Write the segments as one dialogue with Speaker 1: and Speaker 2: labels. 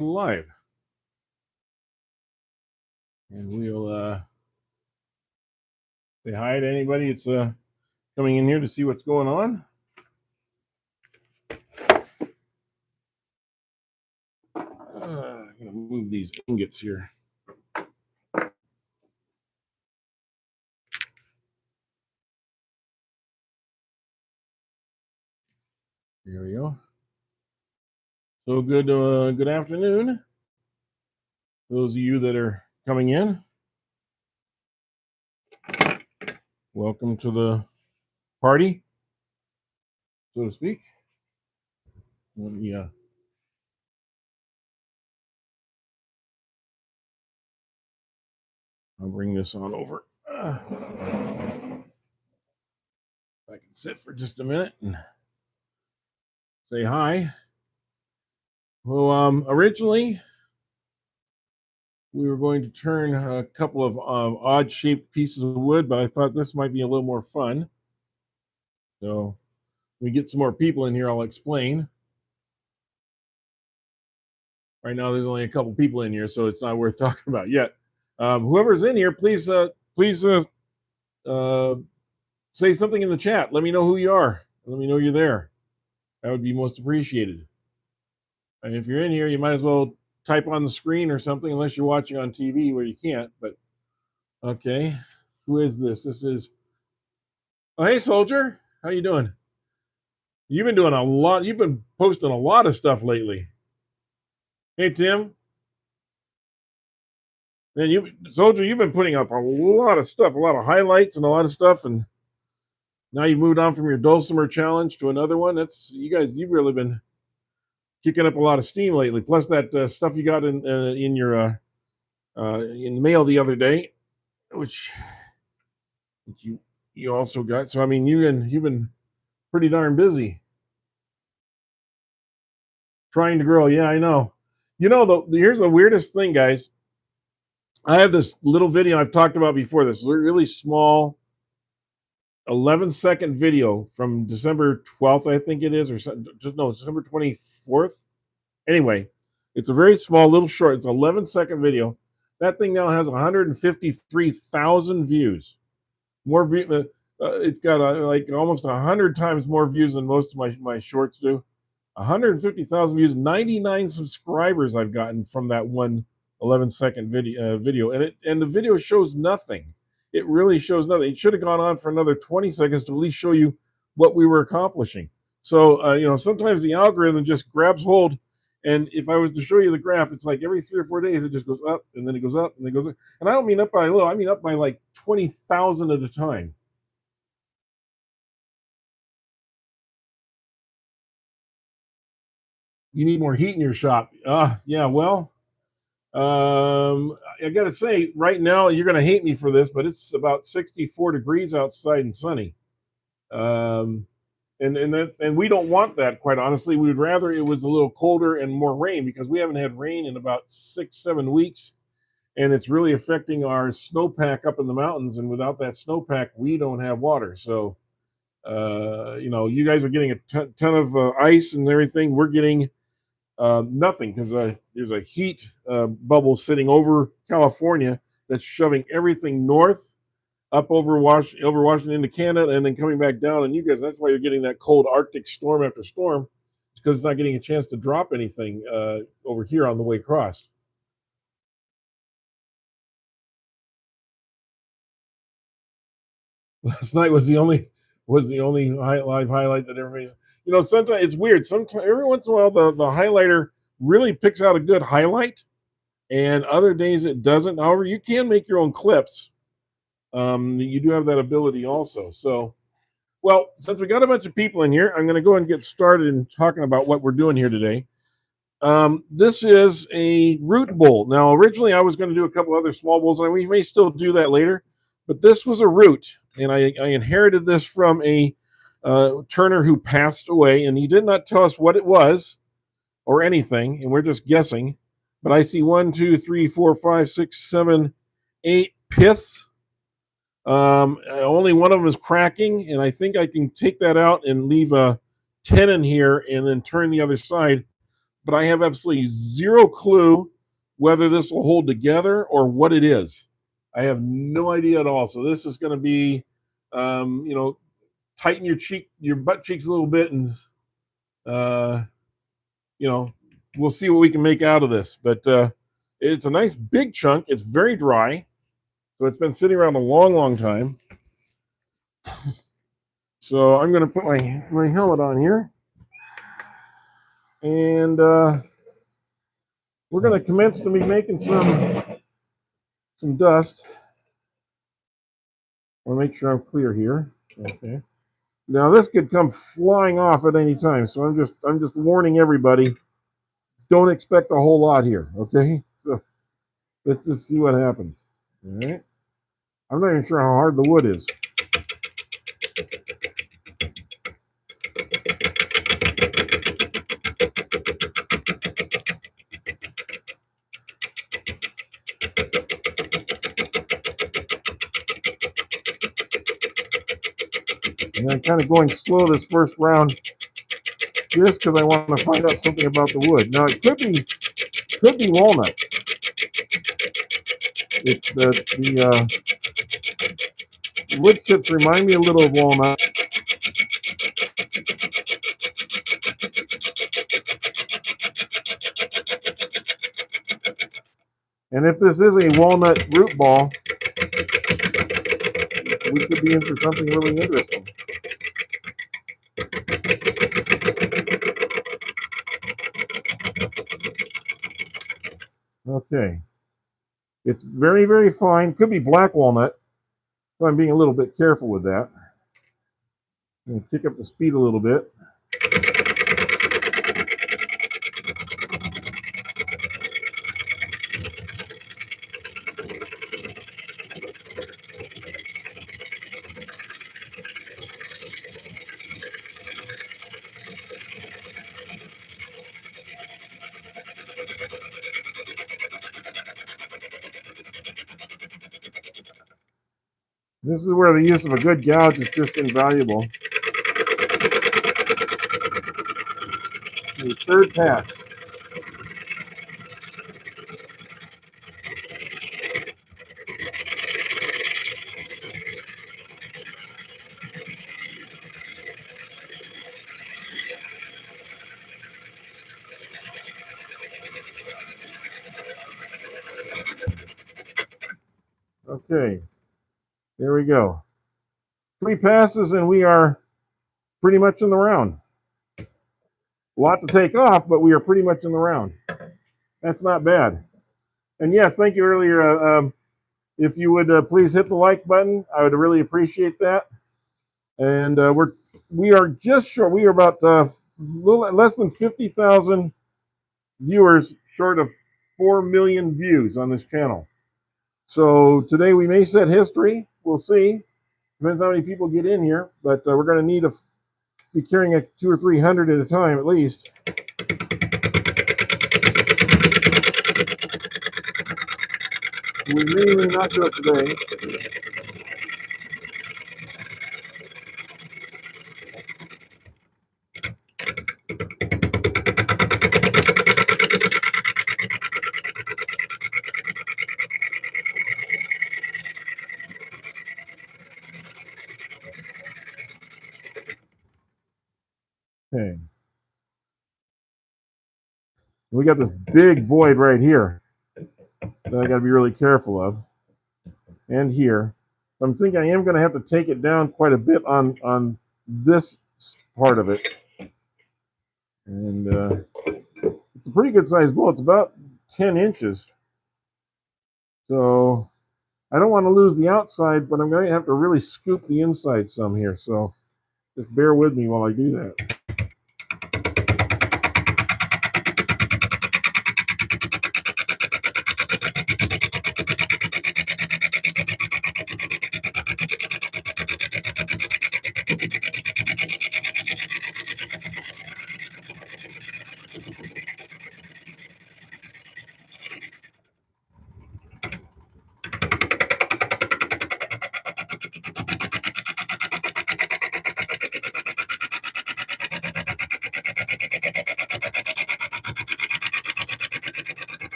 Speaker 1: live, and we'll say hi to anybody that's coming in here to see what's going on. I'm gonna move these ingots here. There we go. So good afternoon, those of you that are coming in. Welcome to the party, so to speak. Let me I'll bring this on over. If I can sit for just a minute and say hi. Well, originally we were going to turn a couple of odd-shaped pieces of wood, but I thought this might be a little more fun. So when we get some more people in here, I'll explain. Right now, there's only a couple people in here, so it's not worth talking about yet. Whoever's in here, please say something in the chat. Let me know who you are. Let me know you're there. That would be most appreciated. And if you're in here, you might as well type on the screen or something, unless you're watching on TV where you can't. But okay, who is this? This is. Oh, hey, Soldier. How you doing? You've been doing a lot. You've been posting a lot of stuff lately. Hey, Tim. Man, Soldier, you've been putting up a lot of stuff, a lot of highlights and a lot of stuff, and now you've moved on from your Dulcimer challenge to another one. That's you guys. You've really been kicking up a lot of steam lately. Plus that stuff you got in your in the mail the other day, which you also got. So I mean, you've been pretty darn busy trying to grow. Yeah, I know. You know, here's the weirdest thing, guys. I have this little video I've talked about before. This really small 11-second video from December 12th, I think it is, or just no, December 24th. Anyway, it's a very small, little short. It's an 11-second video. That thing now has 153,000 views. More views. It's got like almost 100 times more views than most of my shorts do. 150,000 views, 99 subscribers I've gotten from that one 11-second video, and the video shows nothing. It really shows nothing. It should have gone on for another 20 seconds to at least show you what we were accomplishing. So sometimes the algorithm just grabs hold, and if I was to show you the graph, it's like every 3 or 4 days it just goes up, and then it goes up, and then it goes up. And I don't mean up by a little. I mean up by like 20,000 at a time. You need more heat in your shop. Yeah, well, I got to say, right now, you're going to hate me for this, but it's about 64 degrees outside and sunny. And we don't want that, quite honestly. We would rather it was a little colder and more rain, because we haven't had rain in about 6-7 weeks, and it's really affecting our snowpack up in the mountains. And without that snowpack, we don't have water. So, you guys are getting a ton of ice and everything. We're getting nothing, because there's a heat bubble sitting over California that's shoving everything north up over Washington into Canada, and then coming back down. And you guys, that's why you're getting that cold Arctic storm after storm. It's because it's not getting a chance to drop anything over here on the way across. Last night was the only live highlight that everybody's. Sometimes it's weird. Sometimes every once in a while, the highlighter really picks out a good highlight, and other days it doesn't. However, you can make your own clips. You do have that ability also. So, well, since we got a bunch of people in here, I'm going to go and get started in talking about what we're doing here today. This is a root bowl. Now, originally I was going to do a couple other small bowls, and we may still do that later, but this was a root, and I inherited this from a turner who passed away, and he did not tell us what it was or anything, and we're just guessing. But I see 1, 2, 3, 4, 5, 6, 7, 8 piths. Only one of them is cracking, and I think I can take that out and leave a 10 in here, and then turn the other side. but I have absolutely zero clue whether this will hold together or what it is. I have no idea at all. So this is going to be, you know, tighten your butt cheeks a little bit, and you know, we'll see what we can make out of this. But it's a nice big chunk. It's very dry, so it's been sitting around a long, long time. So I'm going to put my helmet on here, and we're going to commence to be making some dust. I want to make sure I'm clear here. Okay. Now this could come flying off at any time, so I'm just warning everybody. Don't expect a whole lot here. Okay. So let's just see what happens. All right. I'm not even sure how hard the wood is. And I'm kind of going slow this first round just because I want to find out something about the wood. Now it could be walnut. It's the wood chips remind me a little of walnut. And if this is a walnut root ball, we could be in for something really interesting. Okay. It's very, very fine. Could be black walnut. So I'm being a little bit careful with that. I'm going to kick up the speed a little bit. This is where the use of a good gouge is just invaluable. The third pass. Okay, there we go. 3 passes and we are pretty much in the round. A lot to take off, but we are pretty much in the round. That's not bad. And yes, thank you earlier. If you would please hit the like button, I would really appreciate that. And we are just short. We are about little less than 50,000 viewers short of 4 million views on this channel. So today we may set history. We'll see. Depends how many people get in here, but we're going to need to be carrying a 200 or 300 at a time at least. We may not do it today. Okay. We got this big void right here that I got to be really careful of. And here. I'm thinking I am going to have to take it down quite a bit on this part of it. And it's a pretty good sized bowl. It's about 10 inches. So I don't want to lose the outside, but I'm going to have to really scoop the inside some here. So just bear with me while I do that.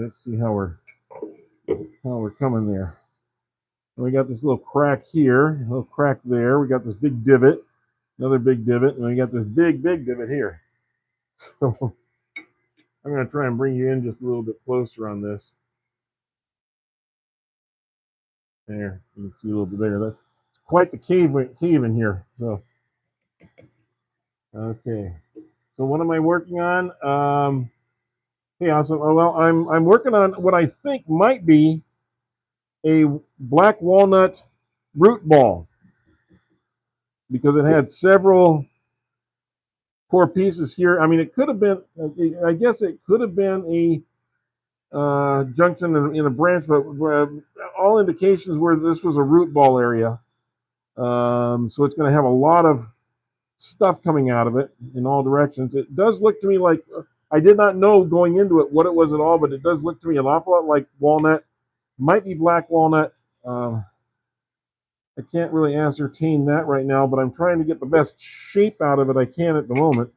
Speaker 1: let's see how we're coming there. We got this little crack here, a little crack there. We got this big divot, another big divot, and we got this big divot here. So I'm going to try and bring you in just a little bit closer on this. There, you can see a little bit there. That's quite the cave in here. So, okay. So what am I working on? Yeah. So well, I'm working on what I think might be a black walnut root ball because it had several core pieces here. I mean, it could have been. I guess it could have been a junction in a branch, but all indications were this was a root ball area. So it's going to have a lot of stuff coming out of it in all directions. It does look to me like I did not know going into it what it was at all, but it does look to me an awful lot like walnut. Might be black walnut. I can't really ascertain that right now, but I'm trying to get the best shape out of it I can at the moment.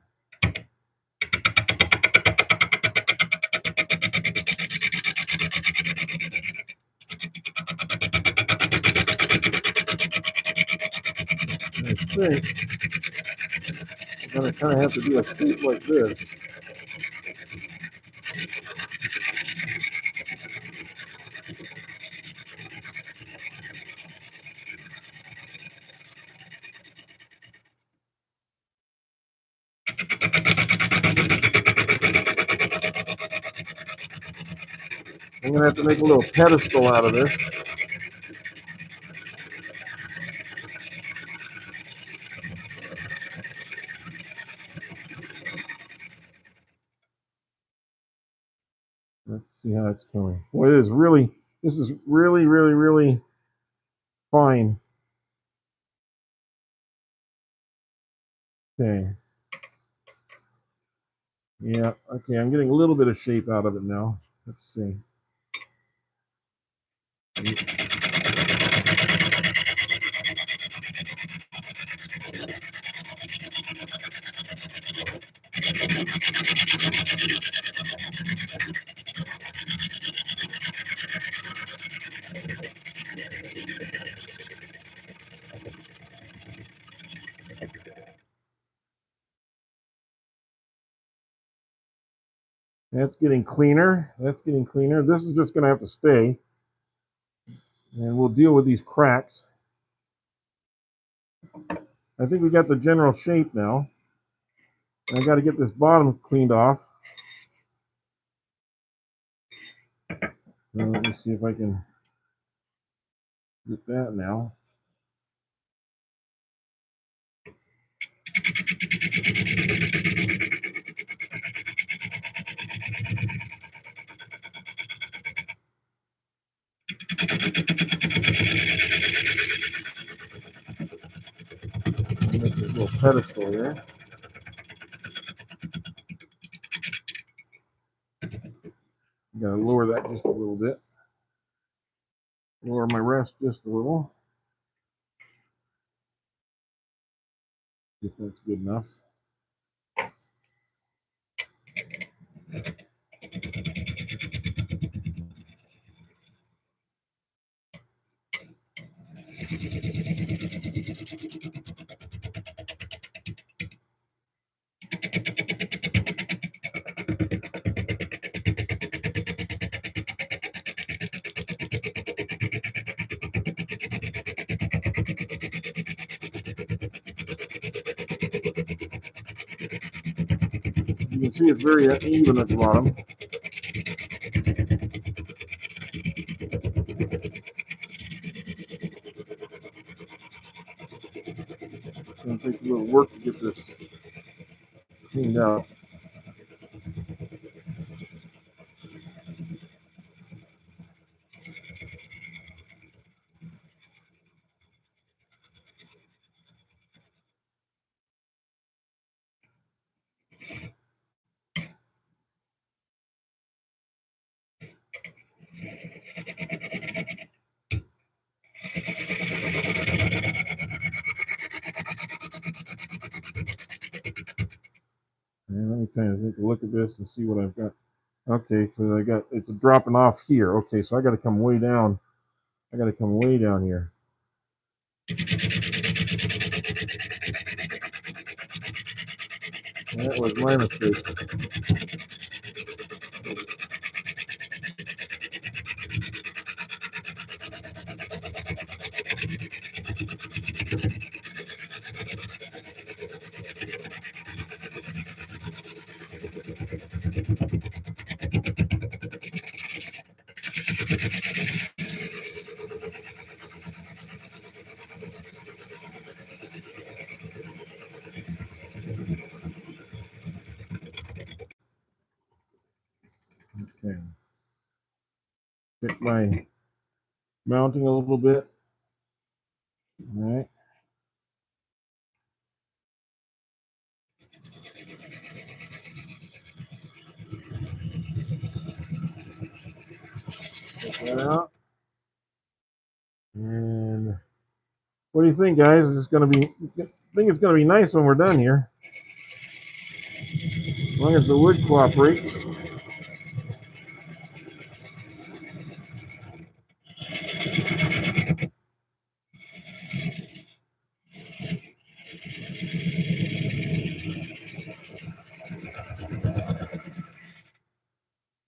Speaker 1: I think I'm going to kind of have to do a shape like this. I'm going to have to make a little pedestal out of this. Let's see how it's going. Boy, this is really fine. Okay. Yeah, okay, I'm getting a little bit of shape out of it now. Let's see. That's getting cleaner. That's getting cleaner. This is just going to have to stay. And we'll deal with these cracks. I think we got the general shape now. I got to get this bottom cleaned off. Let me see if I can get that now. Make this little pedestal here. Gotta lower that just a little bit. Lower my rest just a little. If that's good enough. You can see it's very uneven at the bottom. It's going to take a little work to get this cleaned out. And let me kind of take a look at this and see what I've got. Okay, so it's dropping off here. Okay, so I got to come way down. I got to come way down here. That was my mistake. Okay. Get my mounting a little bit. All right. Get that out. And what do you think, guys? Is this going to be? I think it's going to be nice when we're done here, as long as the wood cooperates.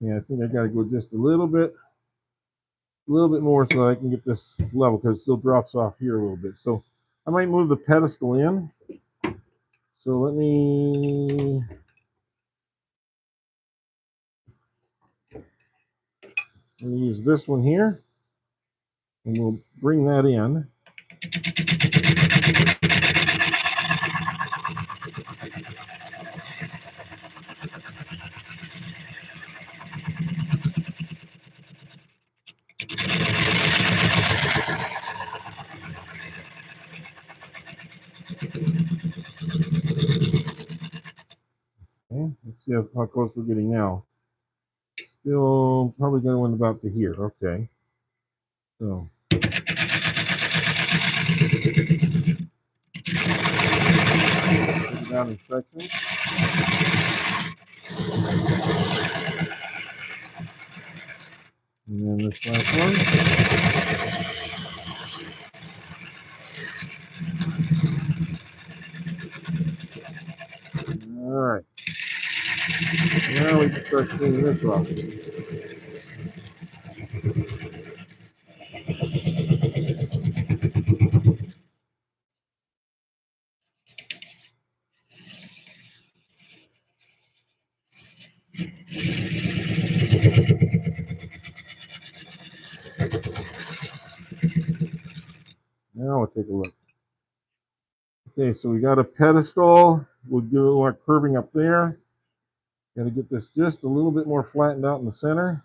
Speaker 1: Yeah, I think I got to go just a little bit more so I can get this level because it still drops off here a little bit. So I might move the pedestal in. So let me use this one here, and we'll bring that in. Okay, let's see how close we're getting now. Still probably going about to here. Okay. So. Take it down in sections. And then this last one. All right. Now we can start cleaning this off. Now we'll take a look. Okay, so we got a pedestal. We'll do our curving up there. Got to get this just a little bit more flattened out in the center.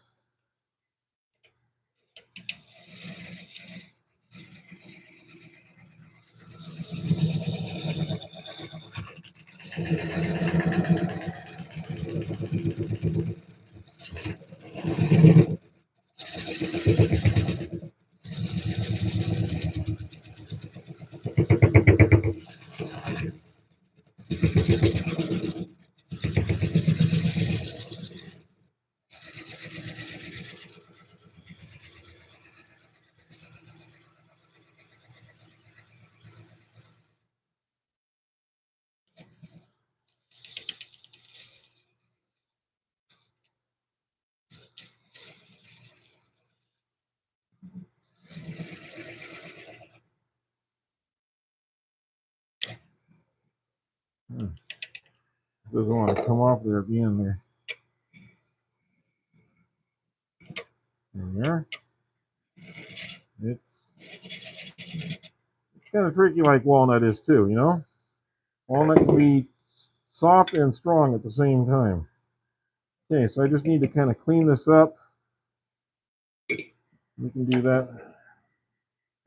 Speaker 1: Doesn't want to come off there at the end there. There we are. It's kind of tricky like walnut is too, you know? Walnut can be soft and strong at the same time. Okay, so I just need to kind of clean this up. We can do that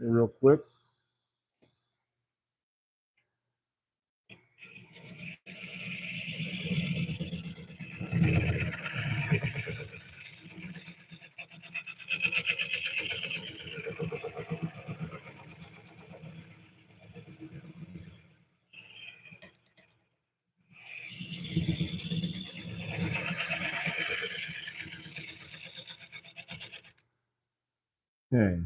Speaker 1: real quick. Okay.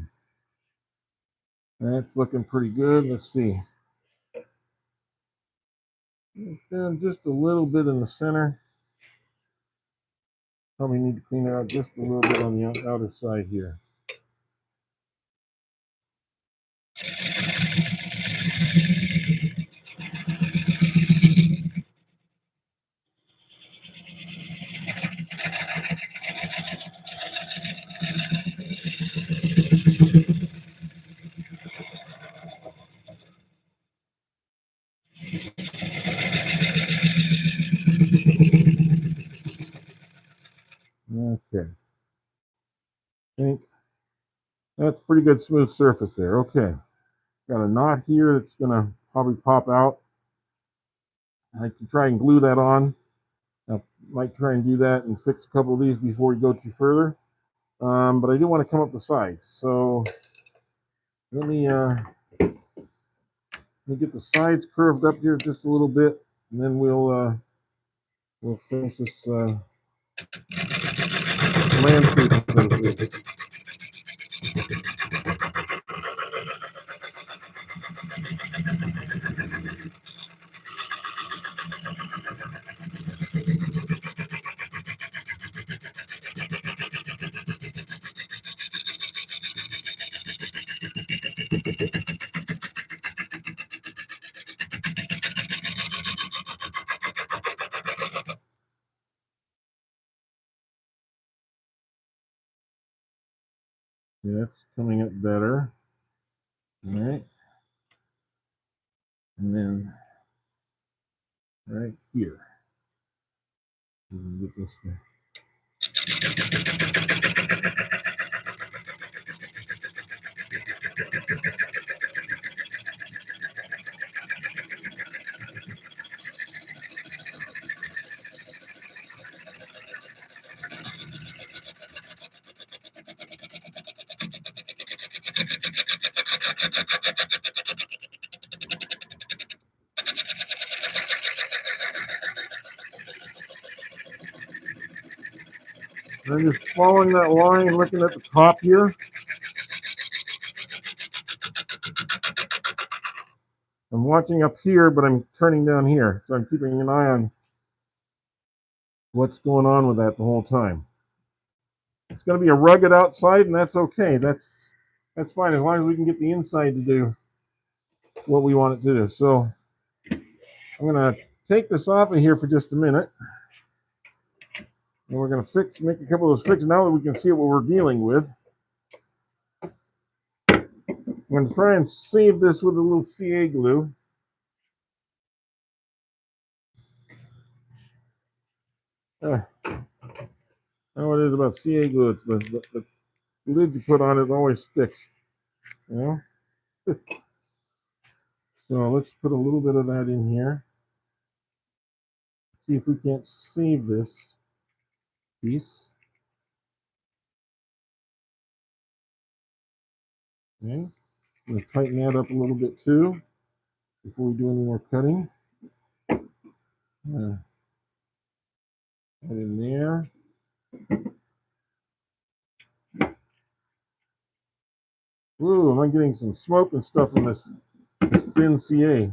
Speaker 1: That's looking pretty good. Let's see. Down just a little bit in the center. Probably need to clean it out just a little bit on the outer side here. Okay. I think that's pretty good smooth surface there. Okay. Got a knot here that's going to probably pop out. I can try and glue that on. I might try and do that and fix a couple of these before we go too further. But I do want to come up the sides. So let me get the sides curved up here just a little bit, and then we'll finish this landscape. Yeah, that's coming up better. All right. And then right here. Get this thing. I'm just following that line, looking at the top here. I'm watching up here, but I'm turning down here. So I'm keeping an eye on what's going on with that the whole time. It's going to be a rugged outside, and that's okay. That's fine as long as we can get the inside to do what we want it to do. So I'm going to take this off of here for just a minute. And we're going to make a couple of those fixes now that we can see what we're dealing with. I'm going to try and save this with a little CA glue. I know what it is about CA glue. The lid you put on it always sticks. You know? So let's put a little bit of that in here. See if we can't save this piece. Okay. I'm going to tighten that up a little bit too before we do any more cutting. That in there. Ooh, am I getting some smoke and stuff from this thin CA?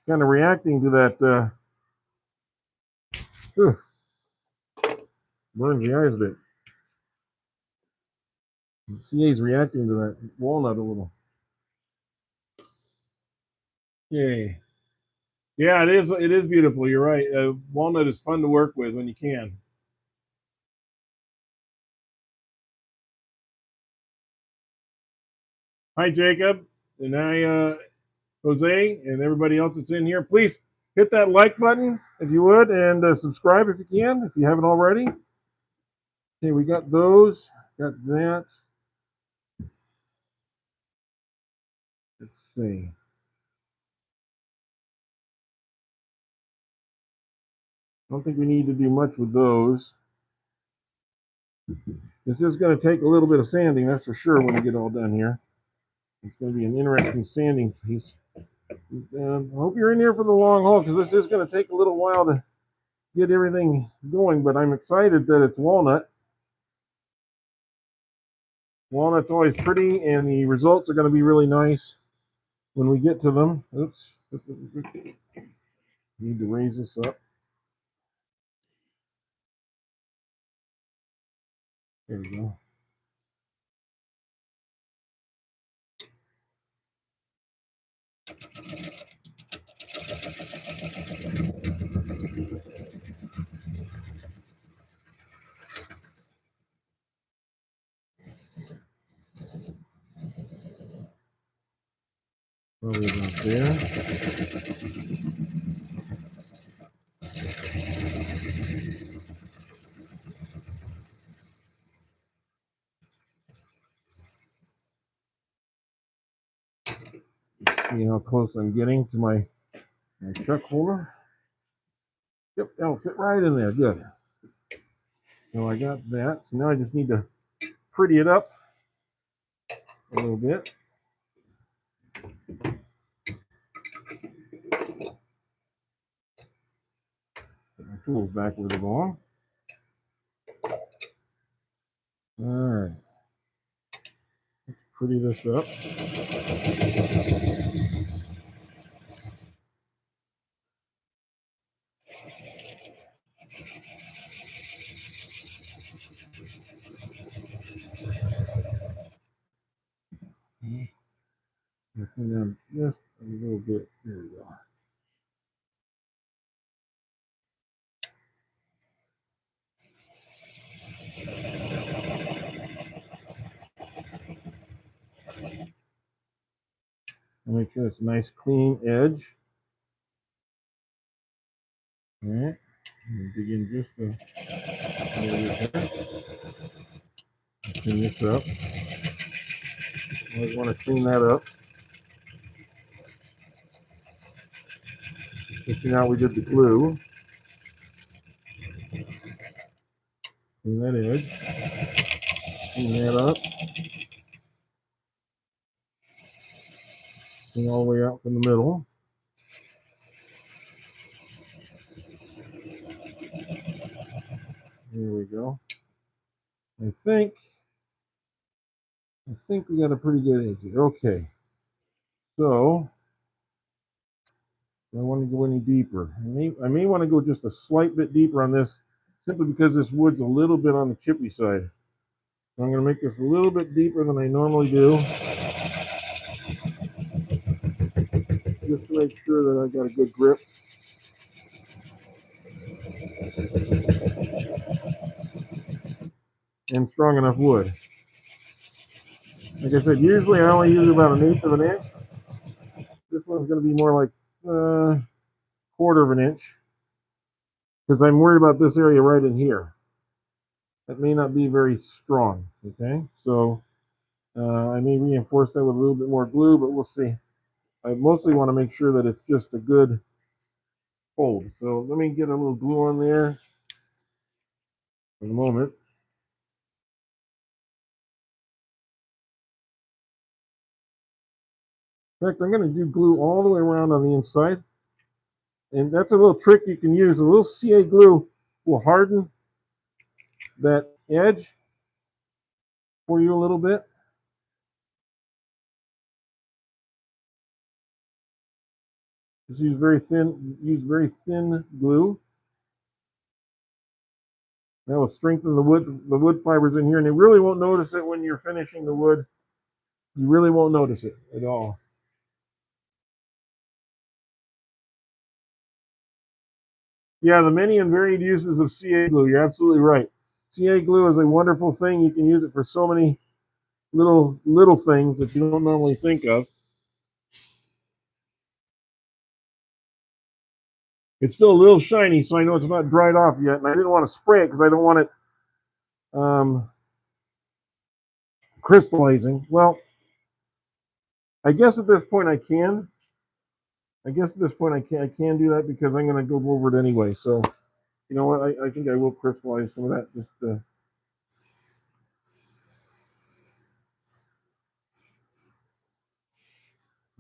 Speaker 1: Kind of reacting to that. Burns the eyes a bit. The CA is reacting to that walnut a little. Yay. Yeah, it is. It is beautiful. You're right. Walnut is fun to work with when you can. Hi, Jacob, and hi, Jose, and everybody else that's in here. Please hit that like button if you would, and subscribe if you can, if you haven't already. Okay, we got those. Got that. Let's see. I don't think we need to do much with those. This is going to take a little bit of sanding, that's for sure, when we get all done here. It's going to be an interesting sanding piece. I hope you're in here for the long haul, because this is going to take a little while to get everything going, but I'm excited that it's walnut. Walnut's always pretty, and the results are going to be really nice when we get to them. Oops. Need to raise this up. There we go. Probably about there. See how close I'm getting to my chuck holder. Yep, that'll fit right in there. Good. So I got that. So now I just need to pretty it up a little bit. Put my tools back where they belong. All right. Let's pretty this up. And then just a little bit. There we go. Make sure it's a nice clean edge. All right. Begin just a little bit there. Clean this up. Always want to clean that up. Especially now we did the glue. Clean that edge. Clean that up. Clean all the way out from the middle. There we go. I think we got a pretty good edge here. Okay. So I don't want to go any deeper. I may want to go just a slight bit deeper on this, simply because this wood's a little bit on the chippy side. So I'm going to make this a little bit deeper than I normally do, just to make sure that I got a good grip. And strong enough wood. Like I said, usually I only use about 1/8 of an inch. This one's going to be more like 1/4 of an inch, because I'm worried about this area right in here. That may not be very strong. Okay, so I may reinforce that with a little bit more glue, but we'll see. I mostly want to make sure that it's just a good hold. So let me get a little glue on there for the moment. In fact, I'm going to do glue all the way around on the inside. And that's a little trick you can use. A little CA glue will harden that edge for you a little bit. Just use very thin glue. That will strengthen the wood fibers in here, and you really won't notice it when you're finishing the wood. You really won't notice it at all. Yeah, the many and varied uses of CA glue. You're absolutely right. CA glue is a wonderful thing. You can use it for so many little things that you don't normally think of. It's still a little shiny, so I know it's not dried off yet, and I didn't want to spray it because I don't want it crystallizing. Well, I guess at this point I can. I can do that because I'm going to go over it anyway. So, you know what? I think I will crystallize some of that. Just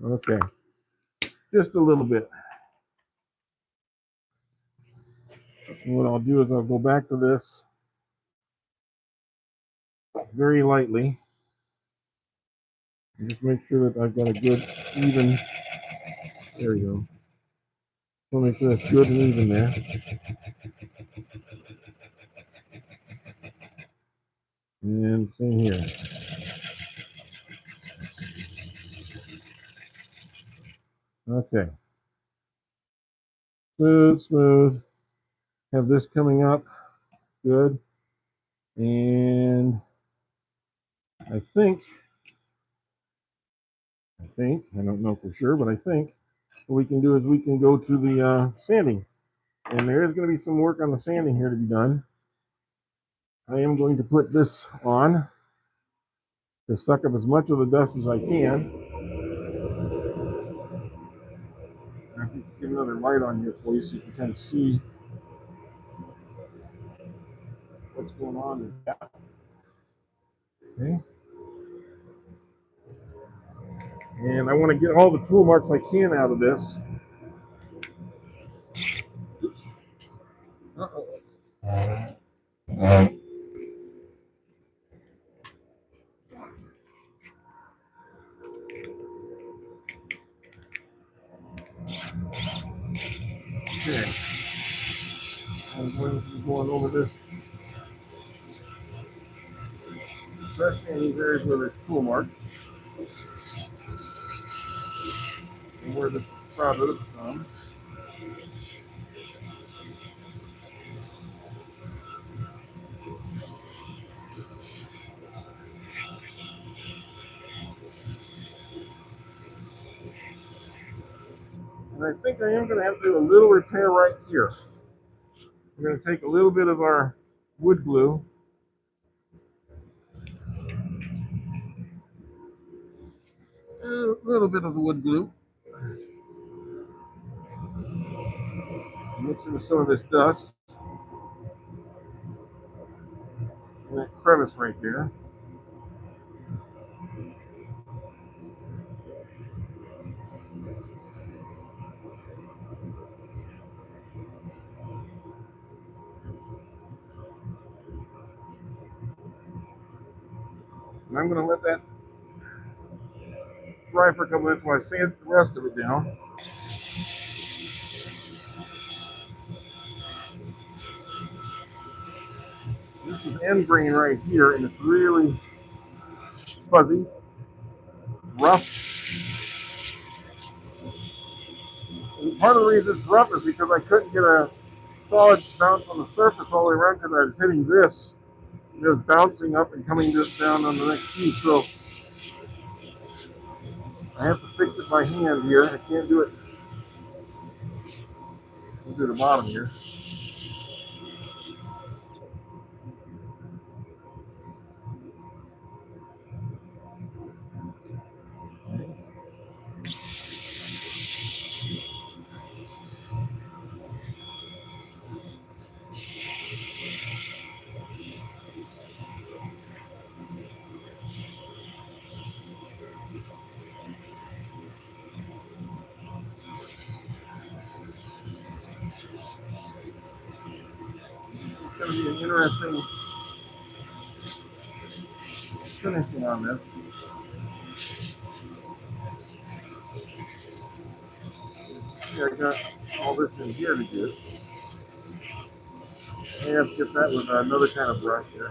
Speaker 1: okay, just a little bit. And what I'll do is I'll go back to this very lightly and just make sure that I've got a good even. There we go. So make sure that's good and even there. And same here. Okay. Smooth, smooth. Have this coming up. Good. And I think, I don't know for sure, but I think what we can do is we can go to the sanding. And there is going to be some work on the sanding here to be done. I am going to put this on to suck up as much of the dust as I can. I have to get another light on here for you so you can kind of see what's going on with that. Okay. And I want to get all the tool marks I can out of this. Uh-oh. Okay. I'm going to be going over this. Especially in these areas where there's tool marks. And where the product is from. And I think I am going to have to do a little repair right here. I'm going to take a little bit of our wood glue. A little bit of the wood glue. Mix it with some of this dust. And that crevice right there. And I'm going to let that dry for a couple minutes while I sand the rest of it down. This is end grain right here, and it's really fuzzy, rough. And part of the reason it's rough is because I couldn't get a solid bounce on the surface all the way around because I was hitting this. It was bouncing up and coming just down on the next piece. So I have to fix it by hand here. I can't do it. I'll do the bottom here. It's going to be an interesting finishing on this. See, I got all this in here to do. I have to get that with another kind of brush here.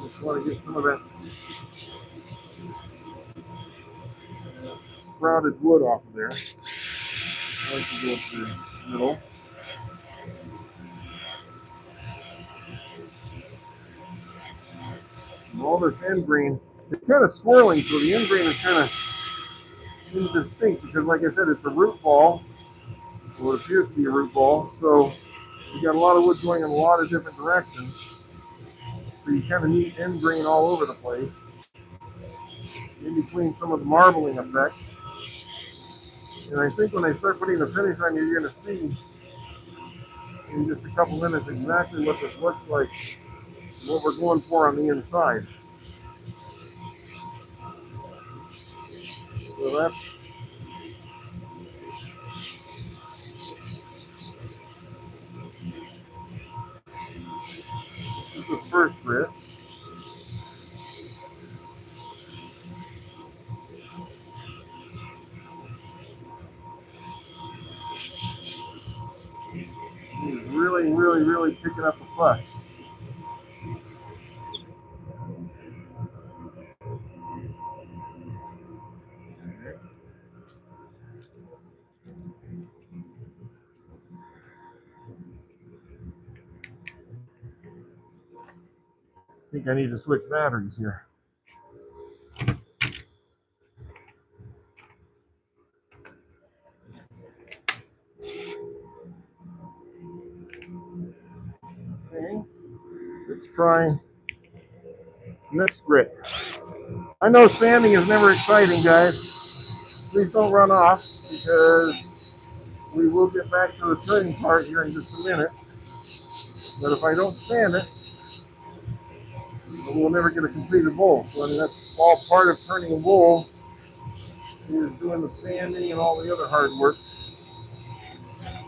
Speaker 1: Just want to get some of that sprouted wood off of there. I like to go through the middle. And all this end grain, it's kind of swirling, so the end grain is kind of indistinct because, like I said, it's a root ball, or it appears to be a root ball. So you got a lot of wood going in a lot of different directions. So you kind of need end grain all over the place, in between some of the marbling effects. And I think when I start putting the finish on, you're going to see in just a couple minutes exactly what this looks like, what we're going for on the inside. So that's the first grit. He's really, really, really picking up the flesh. I think I need to switch batteries here. Okay, let's try next grit. I know sanding is never exciting, guys. Please don't run off because we will get back to the turning part here in just a minute. But if I don't sand it, we'll never get a completed bowl. So I mean, that's all part of turning a bowl, is doing the sanding and all the other hard work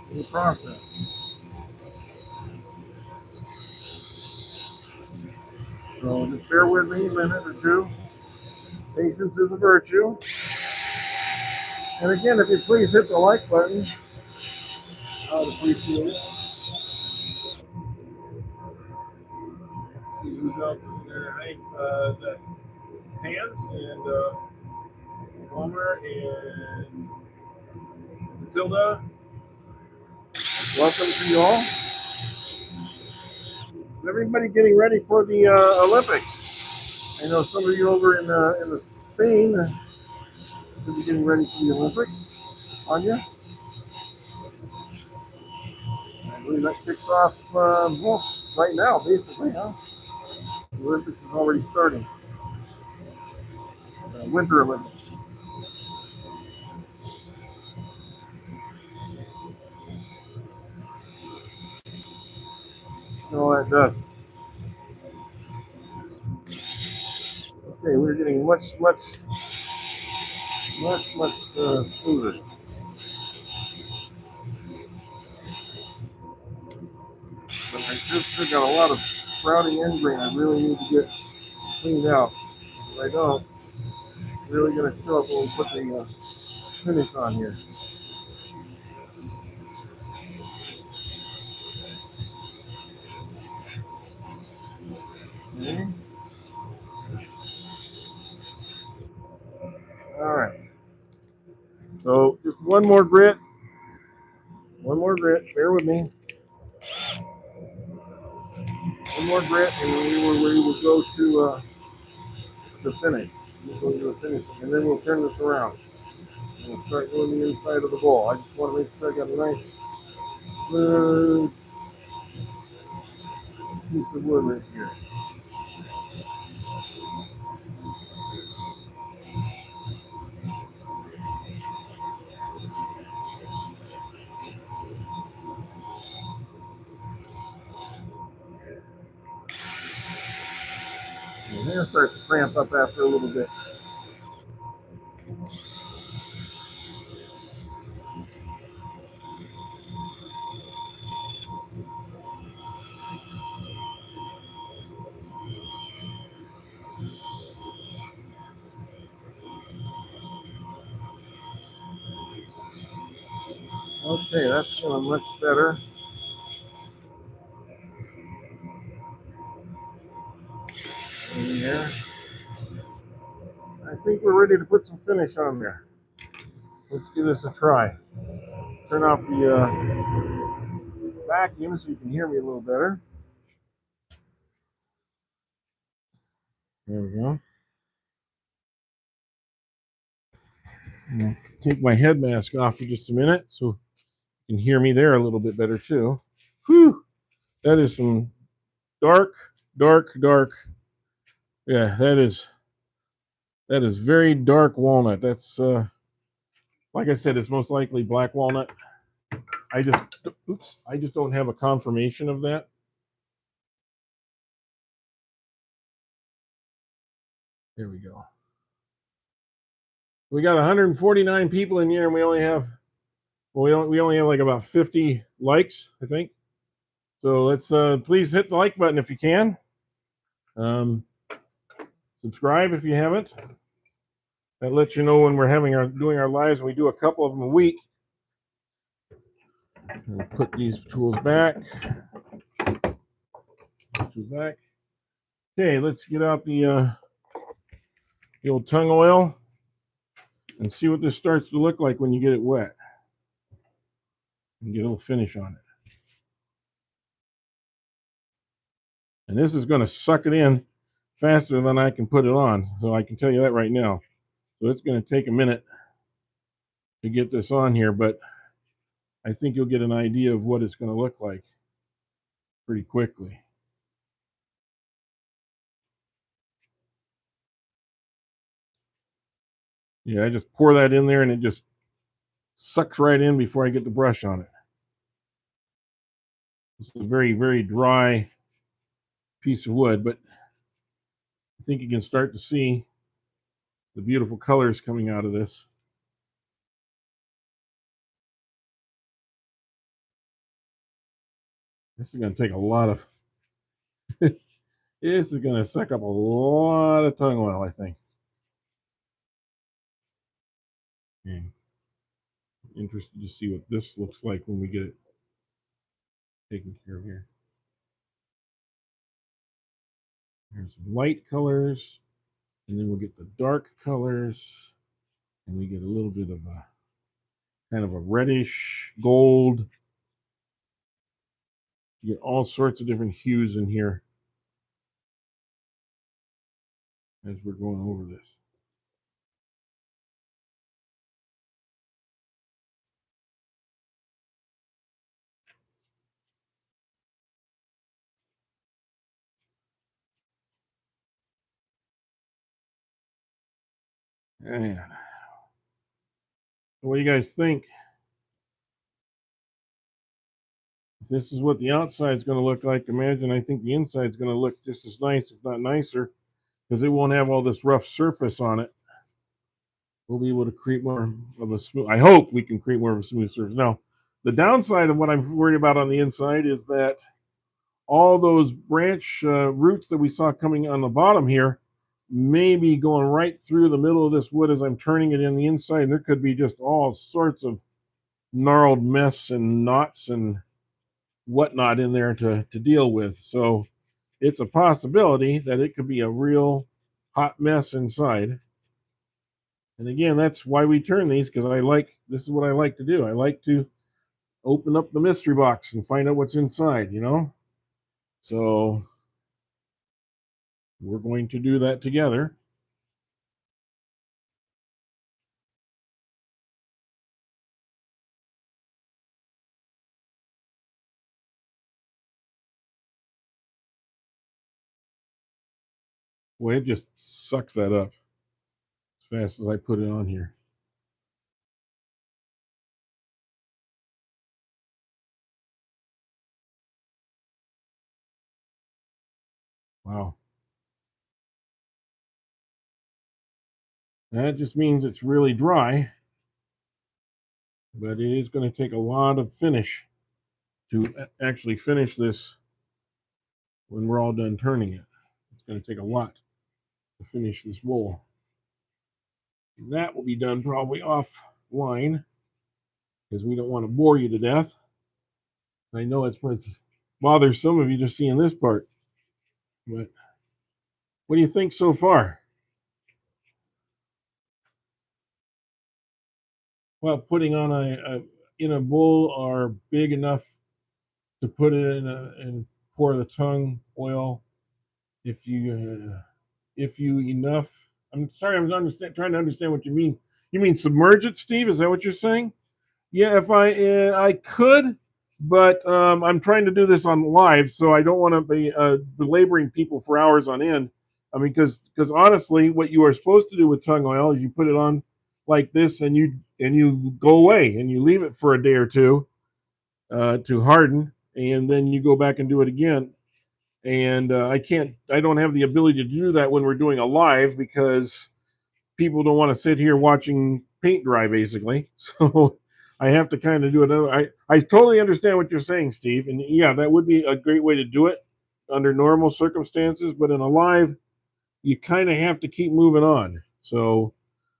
Speaker 1: in the process. So just bear with me a minute or two. Patience is a virtue. And again, if you please hit the like button, I would appreciate it. Let's see who's else in there. Hank, is that Hans and Homer and Matilda? Welcome to you all. Everybody getting ready for the Olympics. I know some of you over in the Spain will be getting ready for the Olympics. Anya, I believe that kicks off well, right now, basically, huh? The Olympics is already starting. Winter Olympics. No, it does. Okay, we're getting much smoother. But I just still got a lot of sprouting end grain I really need to get cleaned out. If I don't, it's really going to show up when we put the finish on here. Okay. All right. So just one more grit. One more grit. Bear with me. One more grit, and we will go to the finish. We'll go to the finish, and then we'll turn this around. And we'll start doing the inside of the bowl. I just want to make sure I got a nice smooth piece of wood right here. And then it starts to cramp up after a little bit. Okay, that's feeling much better. In here. I think we're ready to put some finish on there. Let's give this a try. Turn off the vacuum so you can hear me a little better. There we go. Take my head mask off for just a minute so you can hear me there a little bit better too. Whew, that is some dark. Yeah, that is very dark walnut. That's like I said, it's most likely black walnut. I just don't have a confirmation of that. There we go. We got 149 people in here, and we only have like about 50 likes, I think. So let's please hit the like button if you can. Subscribe if you haven't. That lets you know when we're doing our lives, and we do a couple of them a week. We'll put these tools back. Okay, let's get out the old tung oil and see what this starts to look like when you get it wet. And get a little finish on it. And this is going to suck it in faster than I can put it on. So I can tell you that right now. So it's going to take a minute to get this on here, but I think you'll get an idea of what it's going to look like pretty quickly. Yeah, I just pour that in there and it just sucks right in before I get the brush on it. It's a very, very dry piece of wood, but I think you can start to see the beautiful colors coming out of this. This is going to take a lot of, this is going to suck up a lot of tung oil, I think. Okay. Interested to see what this looks like when we get it taken care of here. There's some light colors, and then we'll get the dark colors, and we get a little bit of a kind of a reddish gold. You get all sorts of different hues in here as we're going over this. And what do you guys think? If this is what the outside is going to look like, imagine I think the inside is going to look just as nice, if not nicer, because it won't have all this rough surface on it. We'll be able to create more of a smooth, I hope we can create more of a smooth surface. Now, the downside of what I'm worried about on the inside is that all those branch roots that we saw coming on the bottom here may be going right through the middle of this wood as I'm turning it in the inside. And there could be just all sorts of gnarled mess and knots and whatnot in there to deal with. So it's a possibility that it could be a real hot mess inside. And again, that's why we turn these, because this is what I like to do. I like to open up the mystery box and find out what's inside, you know? So we're going to do that together. Well, it just sucks that up as fast as I put it on here. Wow. That just means it's really dry, but it is going to take a lot of finish to actually finish this when we're all done turning it. It's going to take a lot to finish this wool. And that will be done probably offline because we don't want to bore you to death. I know it bothers some of you just seeing this part, but what do you think so far? Well, putting on in a bowl are big enough to put it in and pour the tung oil. If you enough, I'm sorry, I'm trying to understand what you mean. You mean submerge it, Steve? Is that what you're saying? Yeah, if I could, but I'm trying to do this on live, so I don't want to be belaboring people for hours on end. I mean, because honestly, what you are supposed to do with tung oil is you put it on like this, and you go away and you leave it for a day or two, to harden, and then you go back and do it again. And I don't have the ability to do that when we're doing a live because people don't want to sit here watching paint dry, basically. So I have to kind of do it. I totally understand what you're saying, Steve. And yeah, that would be a great way to do it under normal circumstances. But in a live, you kind of have to keep moving on. So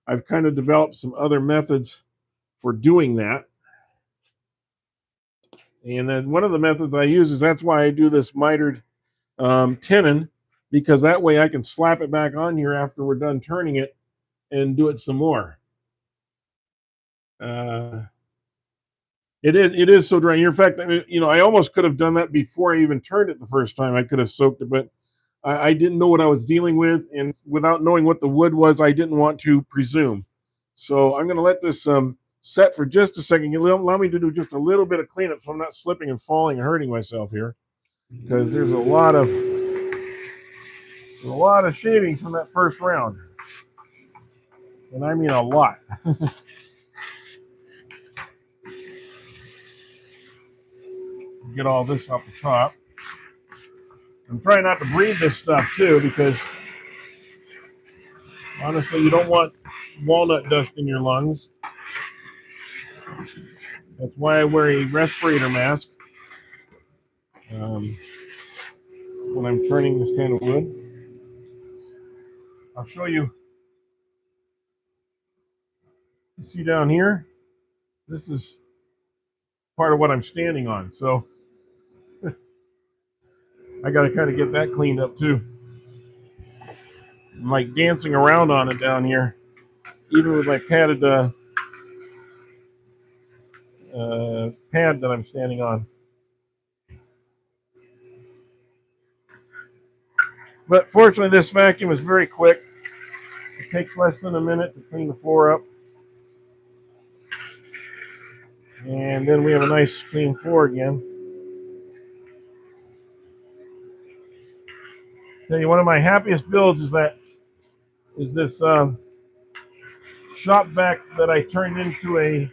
Speaker 1: I've kind of developed some other methods for doing that. And then one of the methods I use is that's why I do this mitered tenon, because that way I can slap it back on here after we're done turning it and do it some more. It is so dry. In fact, I almost could have done that before I even turned it the first time. I could have soaked it, but I didn't know what I was dealing with, and without knowing what the wood was, I didn't want to presume. So I'm going to let this set for just a second. Allow me to do just a little bit of cleanup so I'm not slipping and falling and hurting myself here, because there's a lot of shaving from that first round, and I mean a lot. Get all this off the top. I'm trying not to breathe this stuff too, because honestly, you don't want walnut dust in your lungs. That's why I wear a respirator mask when I'm turning this kind of wood. I'll show you. You see down here? This is part of what I'm standing on. So I got to kind of get that cleaned up too. I'm like dancing around on it down here, even with my padded pad that I'm standing on. But fortunately, this vacuum is very quick. It takes less than a minute to clean the floor up. And then we have a nice clean floor again. Tell you, one of my happiest builds is this shop vac that I turned into a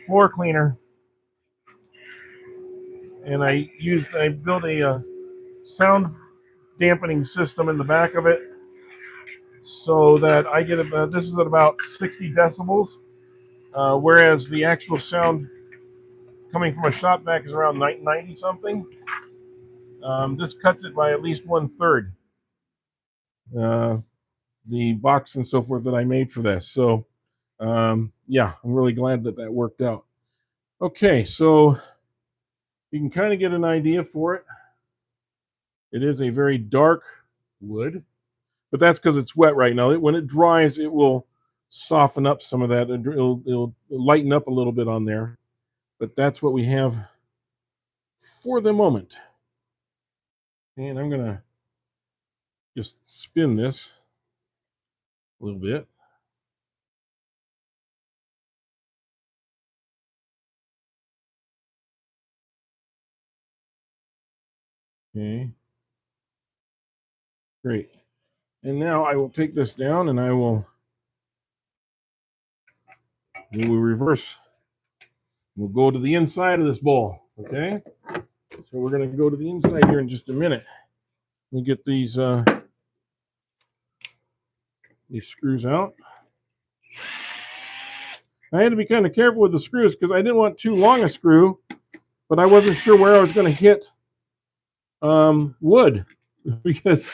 Speaker 1: floor cleaner, and I built a sound dampening system in the back of it, so that I get this is at about 60 decibels, whereas the actual sound coming from a shop vac is around 90 something. This cuts it by at least 1/3. The box and so forth that I made for this. So yeah, I'm really glad that worked out. Okay, so you can kind of get an idea for it. It is a very dark wood, but that's because it's wet right now. When it dries, it will soften up some of that. It'll lighten up a little bit on there. But that's what we have for the moment. And I'm going to just spin this a little bit. Okay. Great. And now I will take this down and we will reverse. We'll go to the inside of this bowl. Okay. So we're going to go to the inside here in just a minute. Let me get these screws out. I had to be kind of careful with the screws because I didn't want too long a screw, but I wasn't sure where I was going to hit wood, because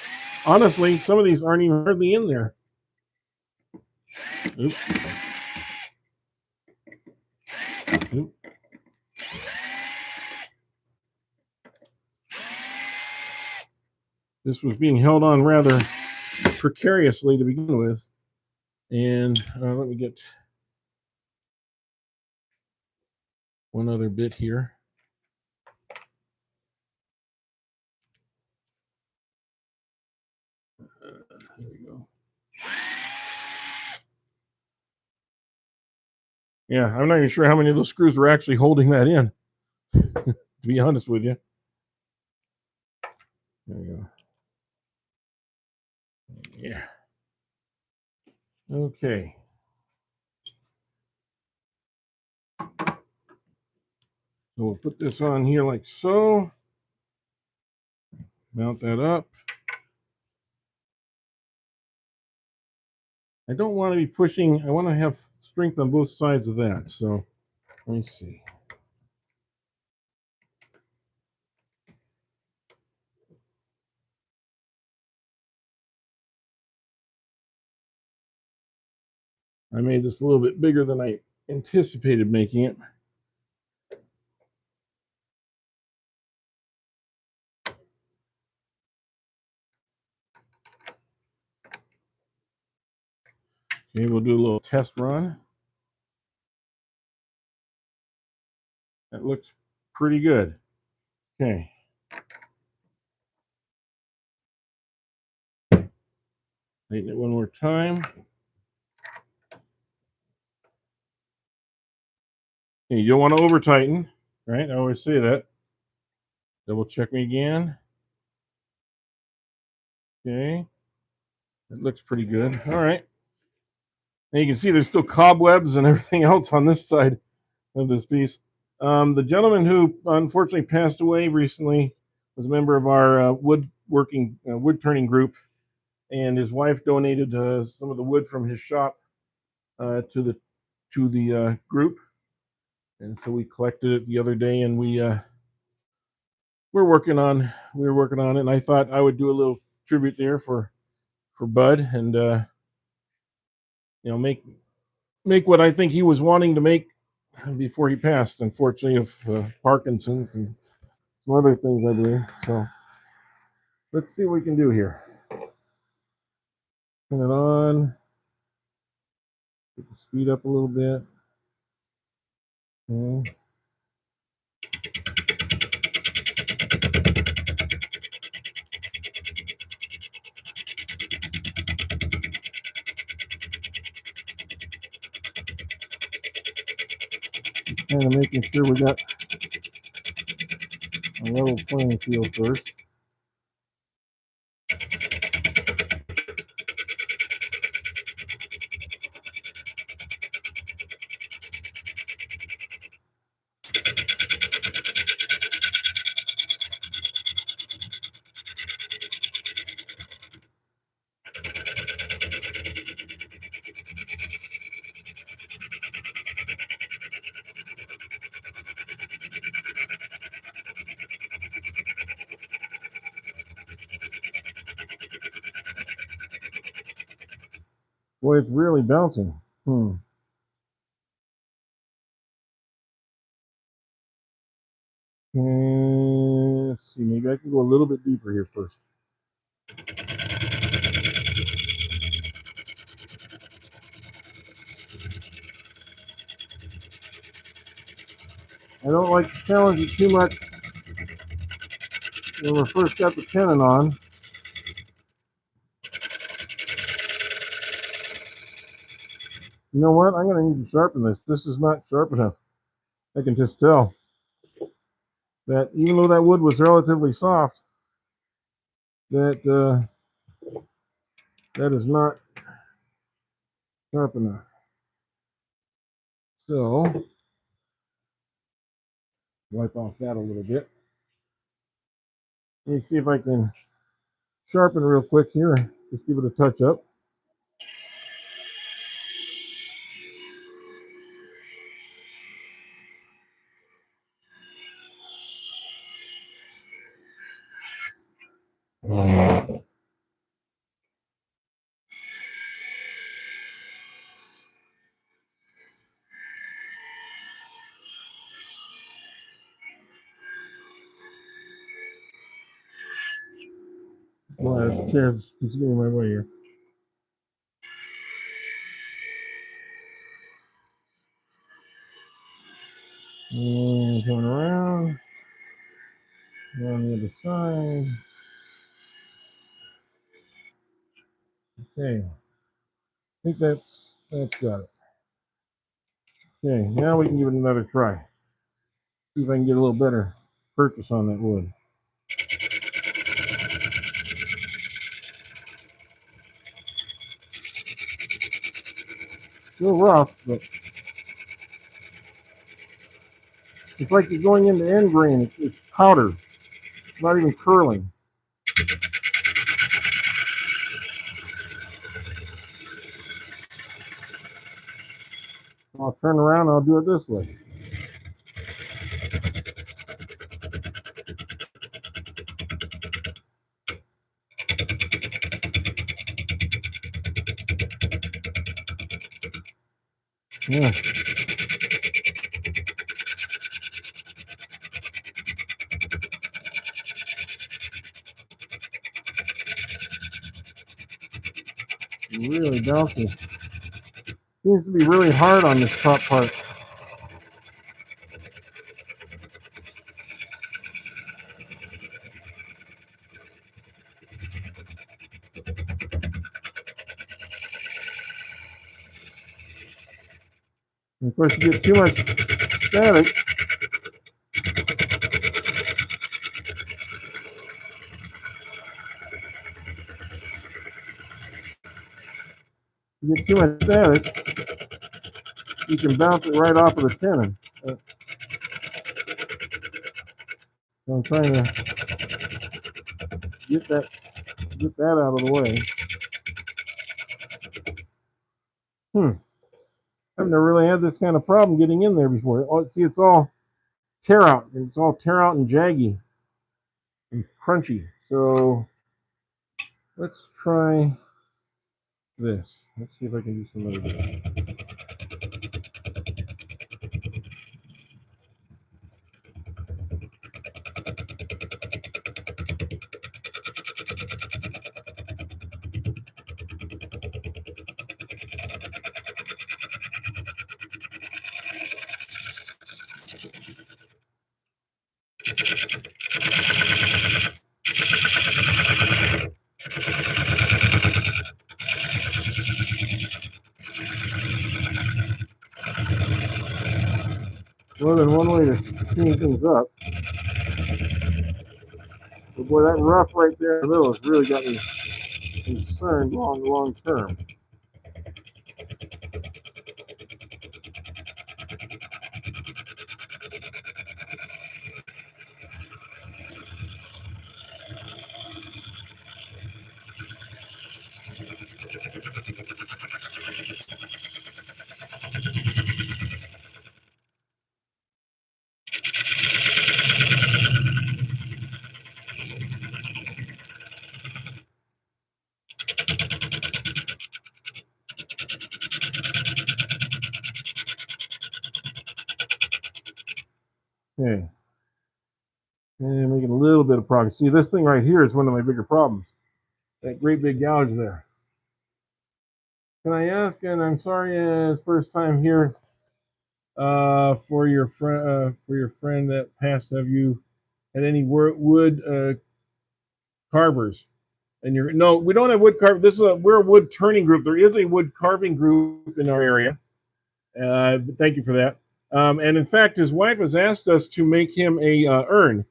Speaker 1: honestly, some of these aren't even hardly in there. Oops. Oops. This was being held on rather precariously to begin with. And let me get one other bit here. There we go. Yeah, I'm not even sure how many of those screws were actually holding that in, to be honest with you. There we go. Yeah. Okay. So we'll put this on here like so. Mount that up. I don't want to be pushing. I want to have strength on both sides of that. So let me see. I made this a little bit bigger than I anticipated making it. Okay, we'll do a little test run. That looks pretty good. Okay. Tighten it one more time. Okay, you don't want to over tighten, right? I always say that. Double check me again. Okay. It looks pretty good. All right. And you can see there's still cobwebs and everything else on this side of this piece. The gentleman who unfortunately passed away recently was a member of our wood turning group, and his wife donated some of the wood from his shop to the group, and so we collected it the other day, and we're working on it. And I thought I would do a little tribute there for Bud, and make what I think he was wanting to make before he passed, unfortunately, of Parkinson's and some other things, I believe. So let's see what we can do here. Turn it on. Get the speed up a little bit. Okay. Kind of making sure we got a level playing field first. Boy, it's really bouncing. Let's see, maybe I can go a little bit deeper here first. I don't like to challenge it too much when we first got the tenon on. You know what? I'm going to need to sharpen this. This is not sharp enough. I can just tell that even though that wood was relatively soft, that is not sharp enough. So, wipe off that a little bit. Let me see if I can sharpen real quick here. Just give it a touch up. Well, the chair's getting in my way here. And coming around. On the other side. Okay. I think that's got it. Okay, now we can give it another try. See if I can get a little better purchase on that wood. Still rough, but It's like you're going into end grain. It's powder. It's not even curling. I'll turn around and I'll do it this way. Yeah. Really bouncy. Seems to be really hard on this top part. And of course, you get too much static. You get too much static, you can bounce it right off of the tenon. So I'm trying to get that out of the way. I've never really had this kind of problem getting in there before. Oh, see, it's all tear out. It's all tear out and jaggy and crunchy. So let's try this. Let's see if I can do some other bit. More than one way to clean things up. But boy, that rough right there in the middle has really got me concerned long term. Okay. And making a little bit of progress. See, this thing right here is one of my bigger problems. That great big gouge there. Can I ask, and I'm sorry, it's first time here, for your friend that passed, have you had any wood carvers? And no, we don't have wood carving. We're a wood turning group. There is a wood carving group in our area. Thank you for that. And in fact, his wife has asked us to make him a urn.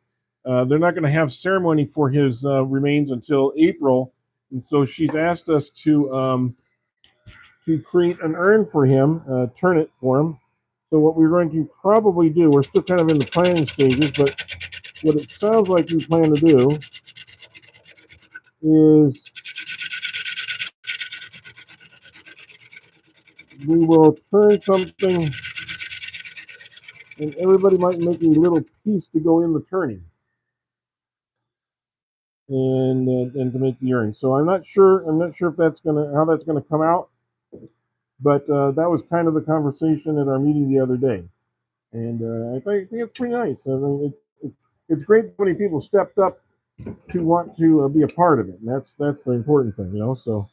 Speaker 1: They're not going to have ceremony for his remains until April, and so she's asked us to create an urn for him, turn it for him. So what we're going to probably do, we're still kind of in the planning stages, but what it sounds like we plan to do is we will turn something, and everybody might make a little piece to go in the turning, and to make the urn. So I'm not sure if that's how that's gonna come out, but that was kind of the conversation at our meeting the other day, and I think it's pretty nice. I mean, it's great that many people stepped up to want to be a part of it, and that's the important thing, you know. So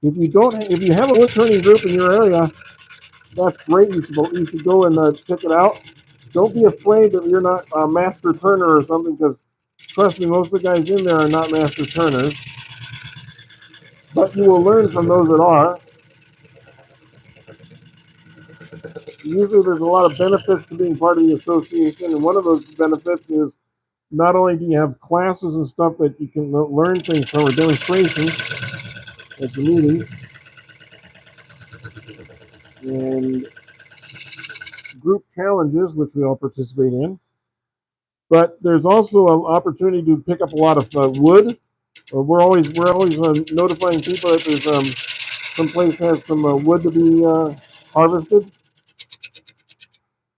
Speaker 1: if you have a wood turning group in your area, that's great. You should go and check it out. Don't be afraid that you're not a master turner or something, because trust me, most of the guys in there are not master turners. But you will learn from those that are. Usually there's a lot of benefits to being part of the association, and one of those benefits is not only do you have classes and stuff that you can learn things from, or demonstrations at the meeting, and group challenges, which we all participate in. But there's also an opportunity to pick up a lot of wood. We're always notifying people that there's some place has some wood to be harvested,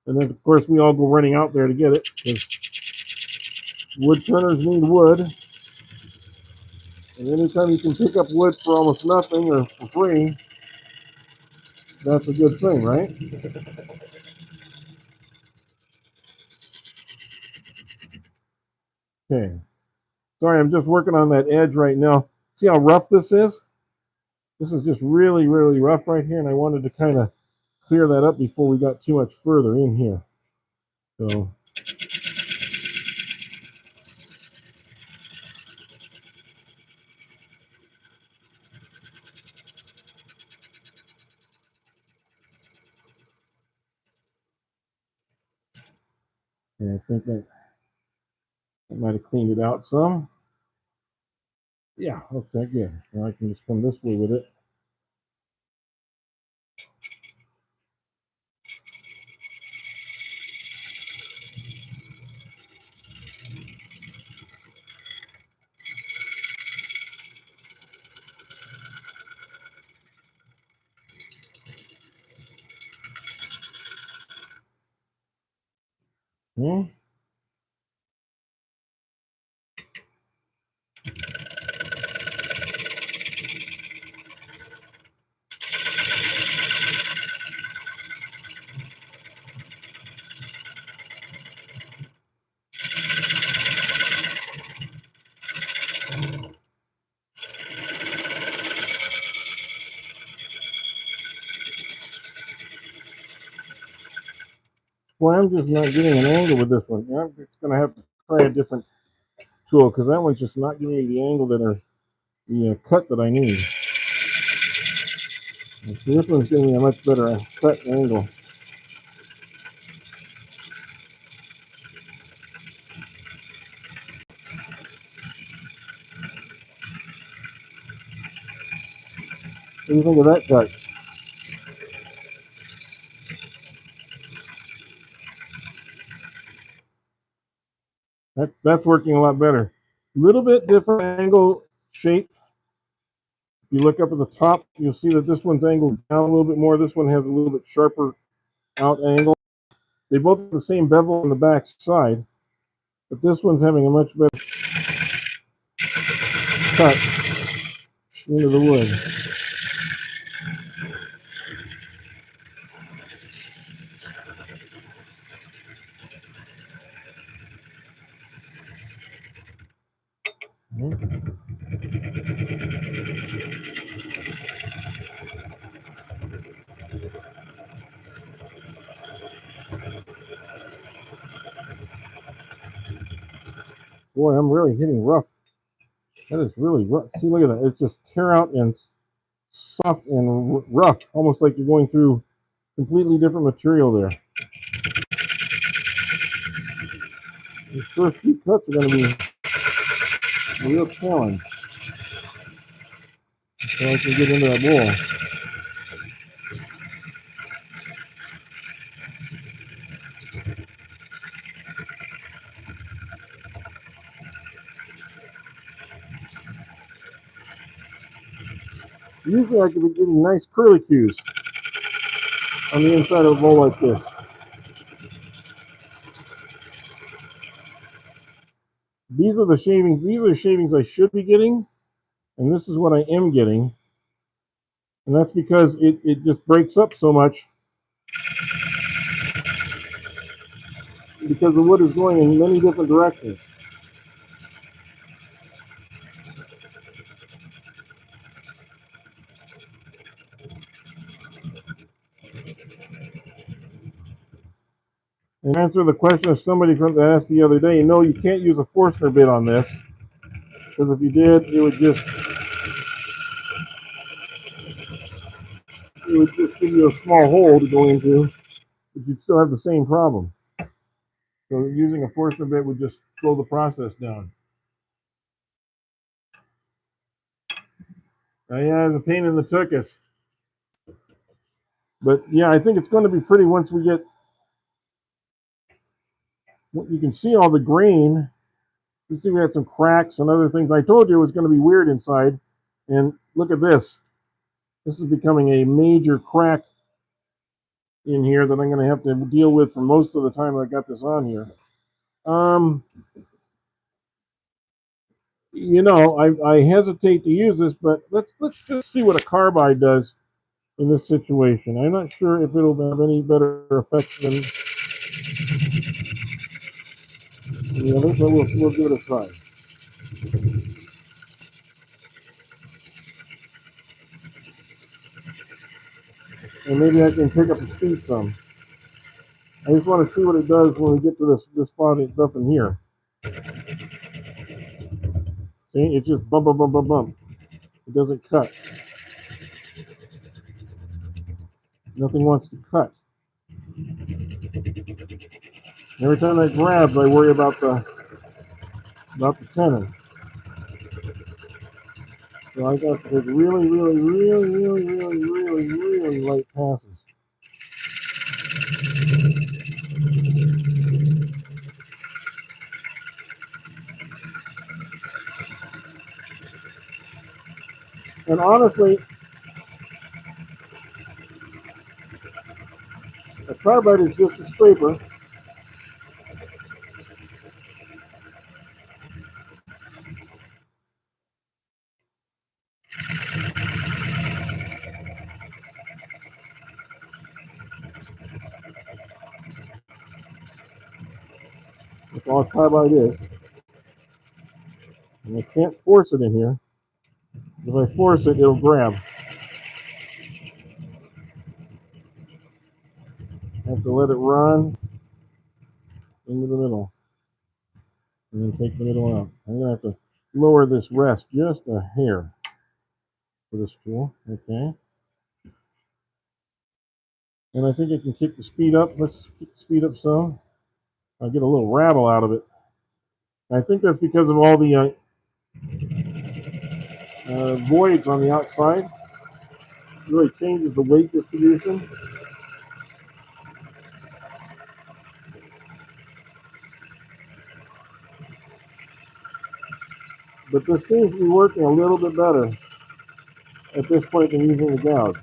Speaker 1: and then of course we all go running out there to get it because woodturners need wood. And anytime you can pick up wood for almost nothing or for free, that's a good thing, right? Okay. Sorry, I'm just working on that edge right now. See how rough this is? This is just really, really rough right here, and I wanted to kind of clear that up before we got too much further in here. So, yeah, I think that I might have cleaned it out some. Yeah, okay, good. Now I can just come this way with it. Hmm? Well, I'm just not getting an angle with this one. I'm just going to have to try a different tool because that one's just not giving me the angle that are the cut that I need. And so this one's giving me a much better cut angle. What do you think of that cut? That's working a lot better. A little bit different angle shape. If you look up at the top, you'll see that this one's angled down a little bit more. This one has a little bit sharper out angle. They both have the same bevel on the back side, but this one's having a much better cut into the wood. Boy, I'm really hitting rough. That is really rough. See, look at that. It's just tear out and soft and rough, almost like you're going through completely different material there. These first few cuts are going to be a real challenge. So I can get into that bowl. Usually I could be getting nice curlicues on the inside of a bowl like this. These are the shavings I should be getting, and this is what I am getting. And that's because it just breaks up so much because the wood is going in many different directions. And answer the question of somebody from that asked the other day, no, you can't use a Forstner bit on this, because if you did, it would just give you a small hole to go into, but you'd still have the same problem. So using a Forstner bit would just slow the process down. Yeah, the pain in the tuchus. But yeah, I think it's going to be pretty once we get. You can see all the grain. You see we had some cracks and other things. I told you it was going to be weird inside. And look at this. This is becoming a major crack in here that I'm going to have to deal with for most of the time I got this on here. You know, I hesitate to use this, but let's just see what a carbide does in this situation. I'm not sure if it'll have any better effect than the others, but we'll give it a try. And maybe I can pick up the speed some. I just want to see what it does when we get to this spot stuff in here. See, it's just bump, bump, bump, bump, bump. It doesn't cut. Nothing wants to cut. Every time I grab, I worry about the tenon. So I got to take really, really, really, really, really, really, really light passes. And honestly, a carbide is just a scraper. That's all a carbide is. And I can't force it in here. If I force it, it'll grab. I have to let it run into the middle. And then take the middle out. I'm going to have to lower this rest just a hair for this tool. Okay. And I think I can kick the speed up. Let's kick the speed up some. I'll get a little rattle out of it. I think that's because of all the voids on the outside. It really changes the weight distribution. But this seems to be working a little bit better at this point than using the gouge.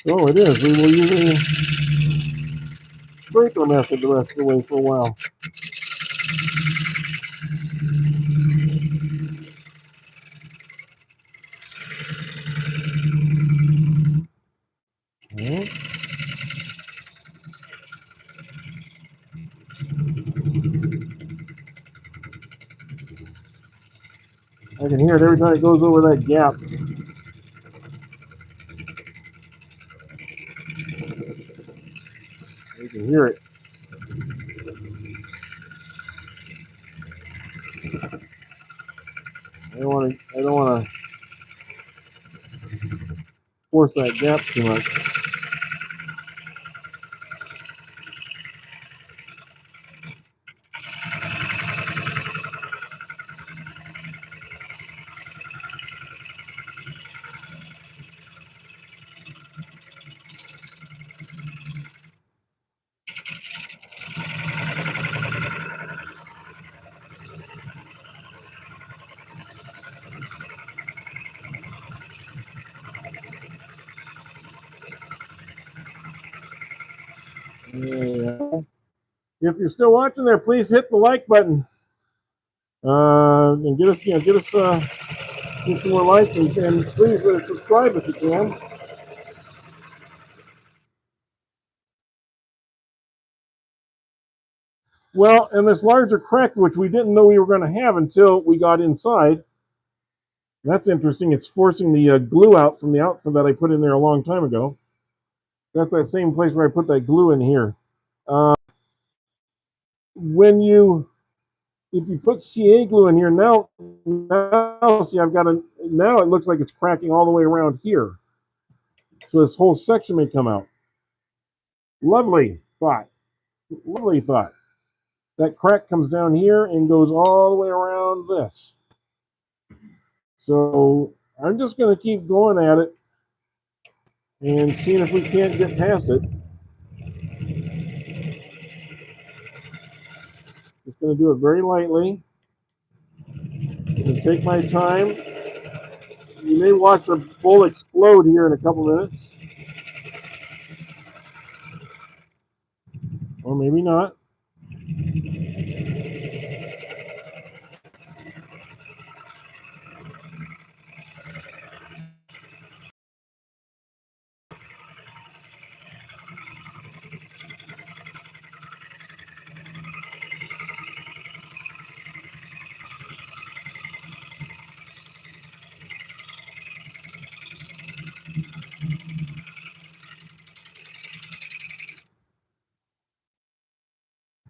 Speaker 1: Oh, it is. We will use the sprinkler method the rest of the way for a while. Right. I can hear it every time it goes over that gap. You can hear it. I don't want to force that gap too much. Yeah. If you're still watching there, please hit the like button and get some more likes, and please subscribe if you can. Well, and this larger crack, which we didn't know we were going to have until we got inside. That's interesting. It's forcing the glue out from the outfit that I put in there a long time ago. That's that same place where I put that glue in here. If you put CA glue in here now see now it looks like it's cracking all the way around here. So this whole section may come out. Lovely thought. Lovely thought. that crack comes down here and goes all the way around this. So I'm just going to keep going at it and seeing if we can't get past it. Just going to do it very lightly. And take my time. You may watch the bowl explode here in a couple minutes. Or maybe not.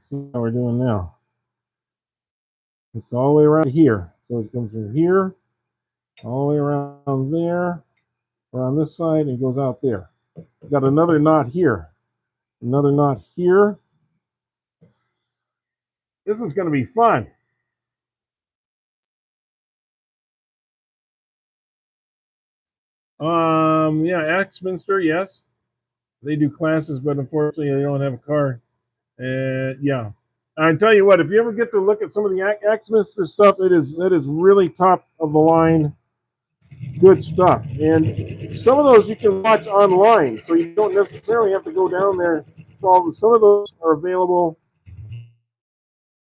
Speaker 1: See how we're doing now. It's all the way around here. So it comes from here, all the way around there, around this side, and it goes out there. Got another knot here. Another knot here. This is going to be fun. Yeah, Axminster, yes. They do classes, but unfortunately they don't have a car. Yeah. I tell you what, if you ever get to look at some of the Axminster stuff, it is really top of the line good stuff. And some of those you can watch online, so you don't necessarily have to go down there. So some of those are available.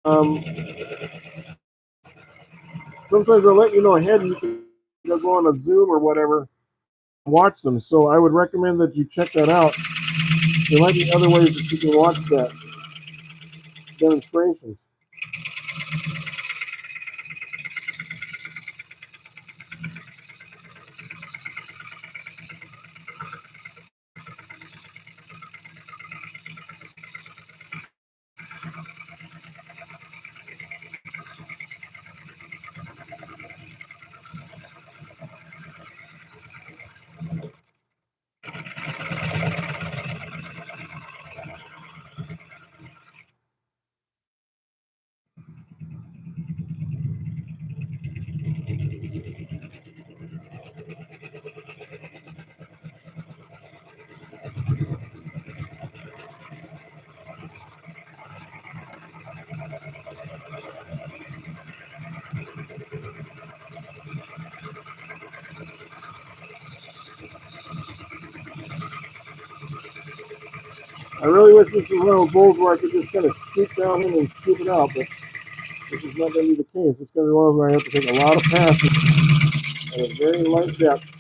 Speaker 1: Sometimes they'll let you know ahead, and you can go on a Zoom or whatever, watch them. So I would recommend that you check that out. There might be other ways that you can watch that demonstrations. I really wish this was one of those bowls where I could just kind of scoop down in and scoop it out, but this is not going to be the case. It's going to be one of those where I have to take a lot of passes at a very light depth,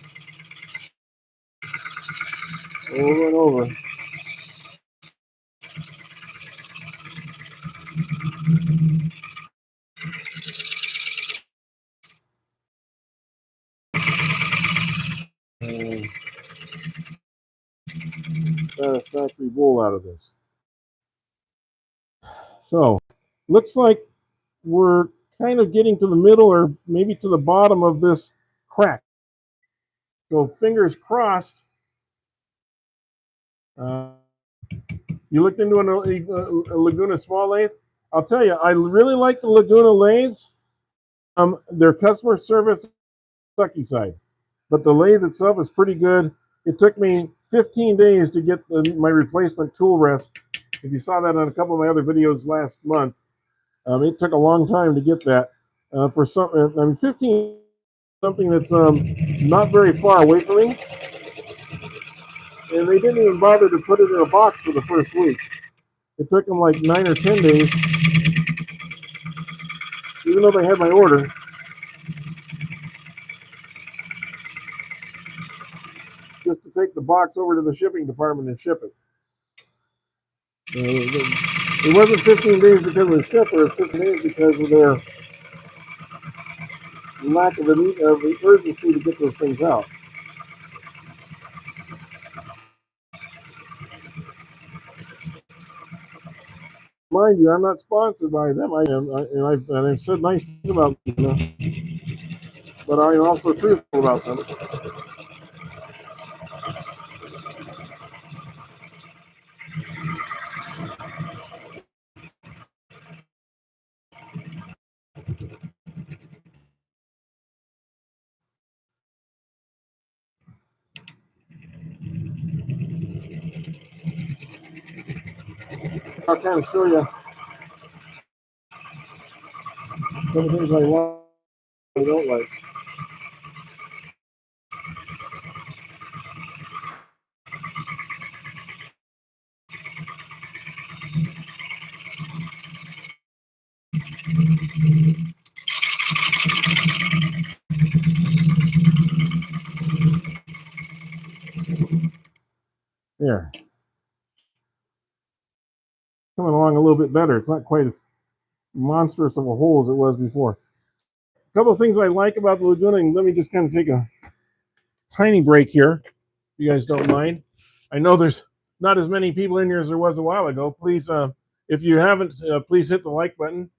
Speaker 1: over and over. And satisfactory bowl out of this. So, looks like we're kind of getting to the middle or maybe to the bottom of this crack. So fingers crossed. You looked into a Laguna small lathe? I'll tell you, I really like the Laguna lathes. Their customer service sucky side, but the lathe itself is pretty good. It took me 15 days to get my replacement tool rest. If you saw that on a couple of my other videos last month, it took a long time to get that. For some, 15 something that's not very far away from me, and they didn't even bother to put it in a box for the first week. It took them like 9 or 10 days, even though they had my order. Just to take the box over to the shipping department and ship it. It wasn't 15 days because of the shipper, it was 15 days because of their lack of the urgency to get those things out. Mind you, I'm not sponsored by them. I am, and I've said nice things about them, but I am also truthful about them. I'll kind of show you some of the things I like and don't like. There. Coming along a little bit better. It's not quite as monstrous of a hole as it was before. A couple of things I like about the Laguna, and let me just kind of take a tiny break here, if you guys don't mind. I know there's not as many people in here as there was a while ago. Please, if you haven't, please hit the like button.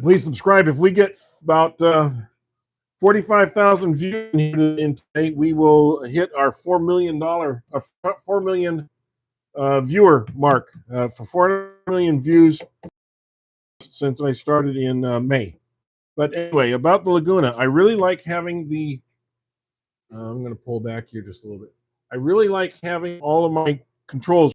Speaker 1: Please subscribe. If we get about 45,000 views in today, we will hit our $4 million viewer mark for 4 million views since I started in May. But anyway, about the Laguna, I really like having the. I'm going to pull back here just a little bit. I really like having all of my controls